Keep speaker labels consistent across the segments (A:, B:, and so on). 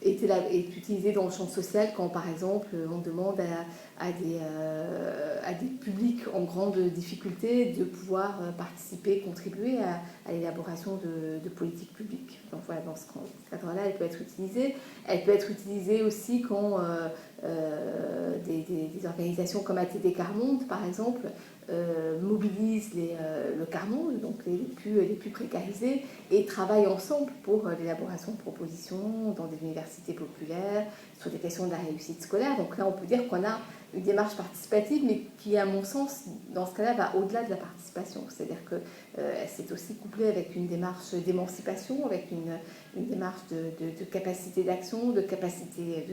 A: est utilisée dans le champ social quand, par exemple, on demande à des publics en grande difficulté de pouvoir participer, contribuer à l'élaboration de politiques publiques. Donc voilà, dans ce cadre-là, elle peut être utilisée. Elle peut être utilisée aussi quand des organisations comme ATD Quart-Monde, par exemple, mobilisent le quart-monde, donc les plus précarisés, et travaillent ensemble pour l'élaboration de propositions dans des universités populaires, sur des questions de la réussite scolaire. Donc là, on peut dire qu'on a une démarche participative, mais qui, à mon sens, dans ce cas-là, va au-delà de la participation. C'est-à-dire que c'est aussi couplé avec une démarche d'émancipation, avec une démarche de capacité d'action, de capacité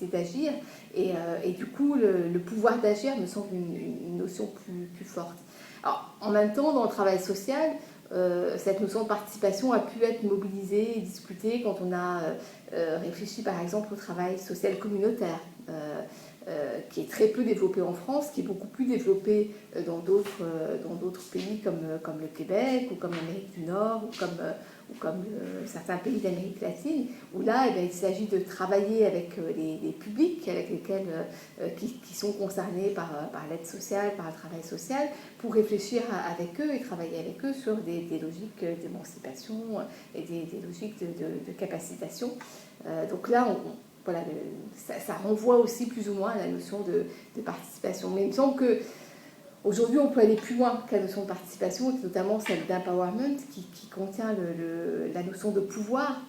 A: d'agir. Et du coup, le pouvoir d'agir me semble une notion plus forte. Alors, en même temps, dans le travail social, cette notion de participation a pu être mobilisée et discutée quand on a réfléchi par exemple au travail social communautaire, qui est très peu développé en France, qui est beaucoup plus développé dans d'autres pays comme le Québec, ou comme l'Amérique du Nord, ou comme certains pays d'Amérique latine, où là, il s'agit de travailler avec les publics qui sont concernés par l'aide sociale, par le travail social, pour réfléchir avec eux et travailler avec eux sur des logiques d'émancipation et des logiques de capacitation. Donc là, voilà, ça renvoie aussi plus ou moins à la notion de participation. Mais il me semble qu'aujourd'hui, on peut aller plus loin que la notion de participation, notamment celle d'empowerment, qui contient la notion de pouvoir,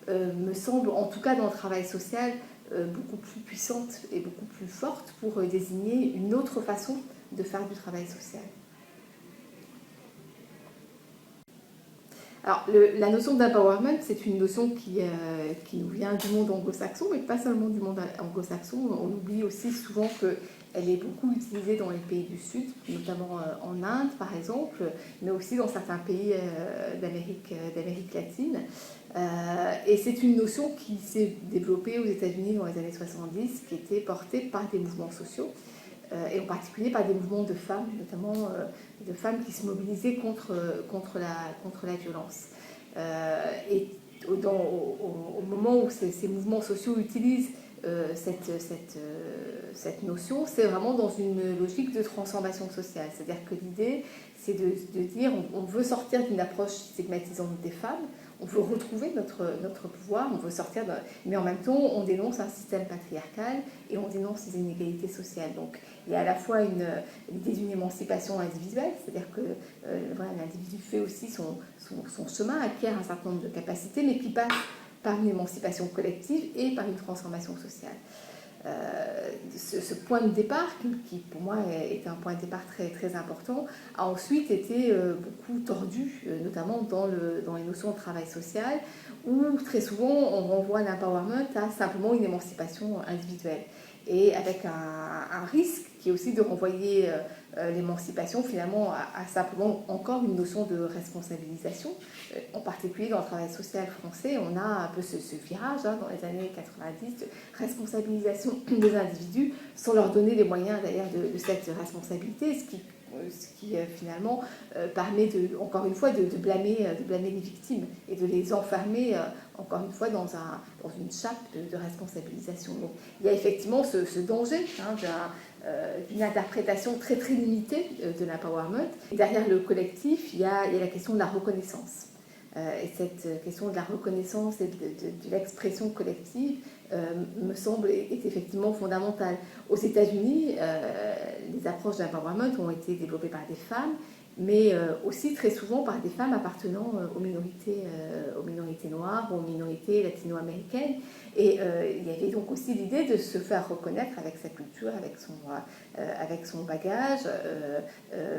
A: me semble, en tout cas dans le travail social, beaucoup plus puissante et beaucoup plus forte pour désigner une autre façon de faire du travail social. Alors, la notion d'empowerment, c'est une notion qui nous vient du monde anglo-saxon, mais pas seulement du monde anglo-saxon. On oublie aussi souvent qu'elle est beaucoup utilisée dans les pays du Sud, notamment en Inde, par exemple, mais aussi dans certains pays d'Amérique latine. Et c'est une notion qui s'est développée aux États-Unis dans les années 70, qui était portée par des mouvements sociaux, et en particulier par des mouvements de femmes, notamment de femmes qui se mobilisaient contre la violence. Et au moment où ces mouvements sociaux utilisent cette notion, c'est vraiment dans une logique de transformation sociale. C'est-à-dire que l'idée, c'est de dire on veut sortir d'une approche stigmatisante des femmes, on veut retrouver notre pouvoir, on veut sortir mais en même temps, on dénonce un système patriarcal et on dénonce les inégalités sociales. Donc, il y a à la fois l'idée d'une émancipation individuelle, c'est-à-dire que l'individu fait aussi son chemin, acquiert un certain nombre de capacités, mais qui passe par une émancipation collective et par une transformation sociale. Ce point de départ, qui pour moi est un point de départ très, très important, a ensuite été beaucoup tordu, notamment dans les notions de travail social, où très souvent on renvoie l'empowerment à simplement une émancipation individuelle. Et avec un risque qui est aussi de renvoyer l'émancipation finalement à simplement encore une notion de responsabilisation. En particulier dans le travail social français, on a un peu ce virage dans les années 90, de responsabilisation des individus sans leur donner les moyens d'ailleurs de cette responsabilité, ce qui finalement permet encore une fois de blâmer les victimes et de les enfermer encore une fois dans une chape de responsabilisation. Donc, il y a effectivement ce danger d'une interprétation très très limitée de l'empowerment. Derrière le collectif, il y a la question de la reconnaissance. Et cette question de la reconnaissance et de l'expression collective me semble est effectivement fondamentale. Aux États-Unis, les approches d'empowerment ont été développées par des femmes, mais aussi très souvent par des femmes appartenant aux minorités noires, aux minorités latino-américaines. Et il y avait donc aussi l'idée de se faire reconnaître avec sa culture, avec son bagage,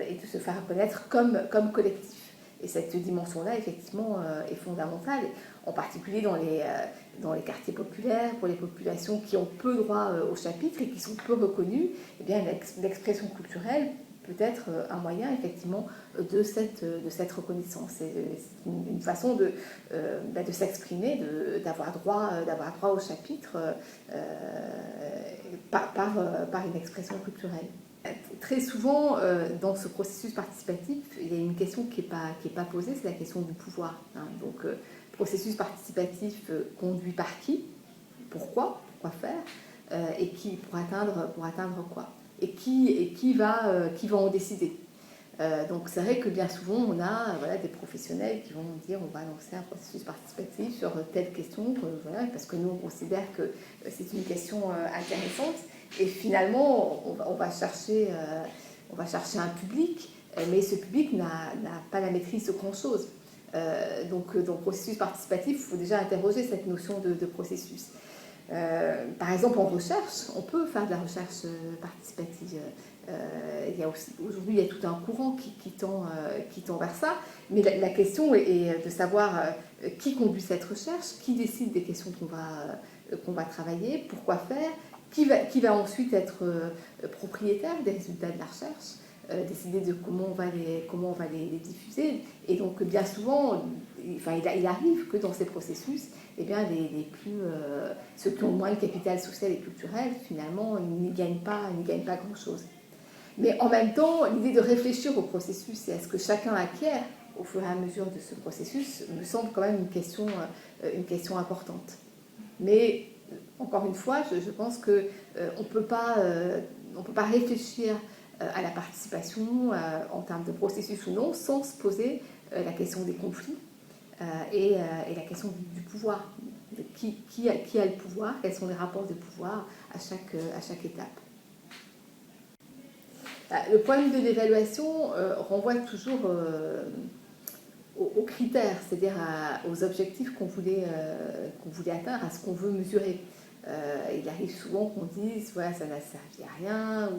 A: et de se faire reconnaître comme collectif. Et cette dimension-là, effectivement, est fondamentale, en particulier dans les quartiers populaires, pour les populations qui ont peu droit au chapitre et qui sont peu reconnues. Eh bien, l'expression culturelle peut être un moyen, effectivement, de cette reconnaissance. C'est une façon de s'exprimer, d'avoir droit au chapitre par une expression culturelle. Très souvent, dans ce processus participatif, il y a une question qui est pas posée, c'est la question du pouvoir. Donc, processus participatif conduit par qui, pourquoi faire, et qui pour atteindre quoi, et qui va en décider. Donc c'est vrai que bien souvent on a des professionnels qui vont nous dire on va lancer un processus participatif sur telle question, parce que nous on considère que c'est une question intéressante, et finalement on va chercher un public, mais ce public n'a pas la maîtrise de grand-chose. Donc processus participatif, il faut déjà interroger cette notion de processus. Par exemple, en recherche, on peut faire de la recherche participative. Aujourd'hui, il y a tout un courant qui tend vers ça, mais la question est de savoir qui conduit cette recherche, qui décide des questions qu'on va travailler, pourquoi faire, qui va ensuite être propriétaire des résultats de la recherche, décider de comment on va les diffuser. Et donc, bien souvent, il arrive que dans ces processus, eh bien, ceux qui ont moins de capital social et culturel, finalement, n'y gagnent pas grand-chose. Mais en même temps, l'idée de réfléchir au processus et à ce que chacun acquiert au fur et à mesure de ce processus me semble quand même une question importante. Mais, encore une fois, je pense qu'on ne peut pas réfléchir à la participation en termes de processus ou non sans se poser la question des conflits et la question du pouvoir. Qui a le pouvoir, quels sont les rapports de pouvoir à chaque étape. Le point de vue de l'évaluation renvoie toujours aux critères, c'est-à-dire aux objectifs qu'on voulait atteindre, à ce qu'on veut mesurer. Il arrive souvent qu'on dise voilà, ça n'a servi à rien,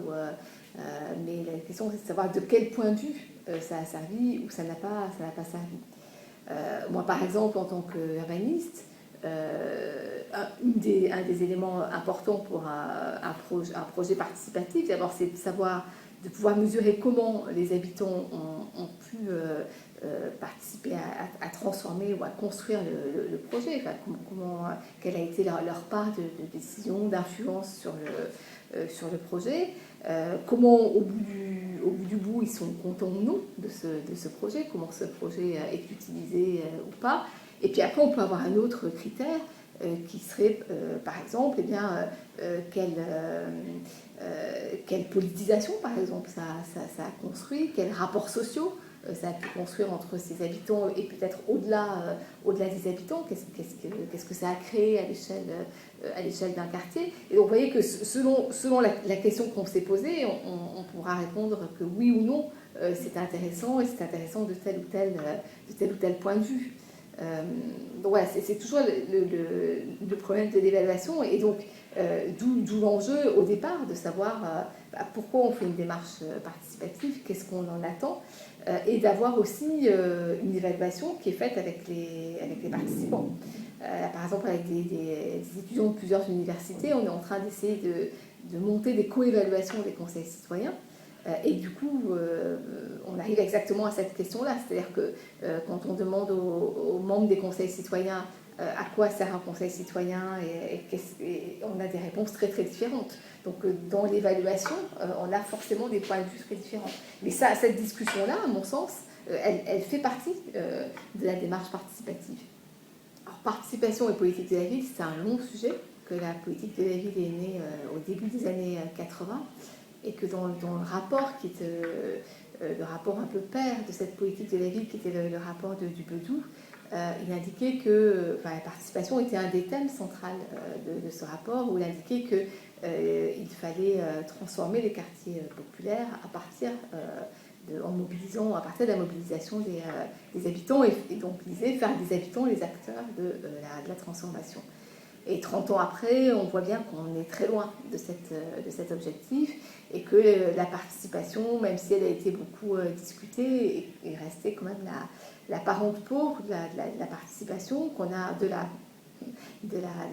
A: mais la question c'est de savoir de quel point de vue ça a servi ou ça n'a pas servi. Moi par exemple en tant qu'urbaniste, un des éléments importants pour un projet participatif, d'abord c'est de pouvoir mesurer comment les habitants ont pu participer à transformer ou à construire le projet, quelle a été leur part de décision, d'influence sur le projet, comment au bout du bout ils sont contents ou non de ce projet, comment ce projet est utilisé ou pas. Et puis après on peut avoir un autre critère qui serait par exemple quelle politisation par exemple ça a construit, quels rapports sociaux ça a pu construire entre ses habitants et peut-être au-delà des habitants, qu'est-ce que ça a créé à l'échelle d'un quartier. Et donc vous voyez que selon la question qu'on s'est posée, on pourra répondre que oui ou non, c'est intéressant, et c'est intéressant de tel ou tel point de vue. Donc voilà, c'est toujours le problème de l'évaluation, et donc d'où l'enjeu au départ de savoir pourquoi on fait une démarche participative, qu'est-ce qu'on en attend, et d'avoir aussi une évaluation qui est faite avec les participants. Par exemple, avec des étudiants de plusieurs universités, on est en train d'essayer de monter des co-évaluations des conseils citoyens. Et du coup, on arrive exactement à cette question-là. C'est-à-dire que quand on demande aux membres des conseils citoyens à quoi sert un conseil citoyen, et on a des réponses très très différentes. Donc dans l'évaluation, on a forcément des points de vue très différents. Mais cette discussion-là, à mon sens, elle fait partie de la démarche participative. Alors participation et politique de la ville, c'est un long sujet, que la politique de la ville est née au début des années 80, et que dans le rapport qui est le rapport un peu père de cette politique de la ville, qui était le rapport du Bedou, il indiquait que la participation était un des thèmes centraux de ce rapport, où il indiquait qu'il fallait transformer les quartiers populaires à partir de la mobilisation des habitants, et donc il disait faire des habitants les acteurs de la transformation. Et 30 ans après, on voit bien qu'on est très loin de cet objectif, et que la participation, même si elle a été beaucoup discutée, est restée quand même la parente pauvre de la participation, qu'on a de la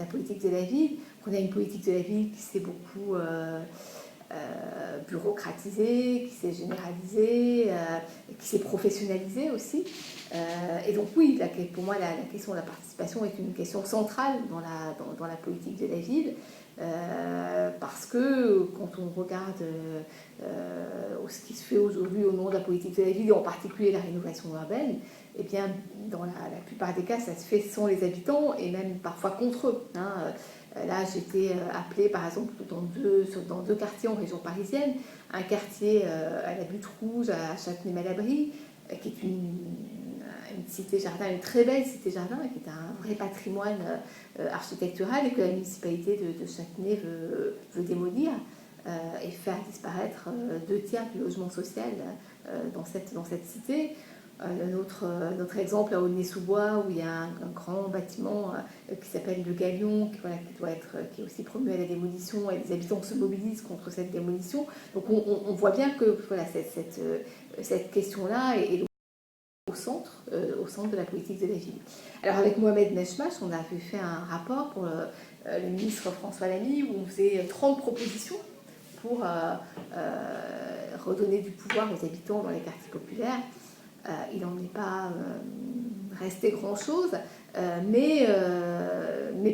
A: politique de la ville, qu'on a une politique de la ville qui s'est beaucoup bureaucratisée, qui s'est généralisée, qui s'est professionnalisée aussi. Et donc oui, pour moi, la question de la participation est une question centrale dans la politique de la ville. Parce que quand on regarde ce qui se fait aujourd'hui au nom de la politique de la ville, et en particulier la rénovation urbaine, eh bien, dans la plupart des cas, ça se fait sans les habitants et même parfois contre eux. Hein. Là, j'étais appelée, par exemple, dans deux quartiers en région parisienne, un quartier à la Butte Rouge, à Châtenay-Malabry, qui est une cité-jardin, une très belle cité-jardin, qui est un vrai patrimoine architectural et que la municipalité de Châtenay veut démolir et faire disparaître 2 tiers du logement social dans cette cité. Notre exemple à Aulnay-sous-Bois, où il y a un grand bâtiment qui s'appelle le Galion, qui est aussi promu à la démolition, et les habitants se mobilisent contre cette démolition. Donc on voit bien que voilà, cette question-là est au centre de la politique de la ville. Alors avec Mohamed Nechmach, on avait fait un rapport pour le ministre François Lamy, où on faisait 30 propositions pour redonner du pouvoir aux habitants dans les quartiers populaires. Il n'en est pas resté grand-chose, mais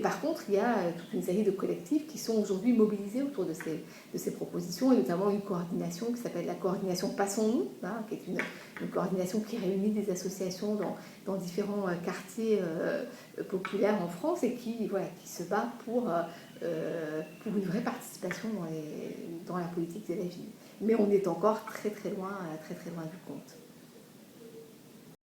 A: par contre, il y a toute une série de collectifs qui sont aujourd'hui mobilisés autour de ces propositions, et notamment une coordination qui s'appelle la coordination Passons-nous, hein, qui est une coordination qui réunit des associations dans différents quartiers populaires en France et qui se bat pour une vraie participation dans la politique de la ville. Mais on est encore très très loin du compte.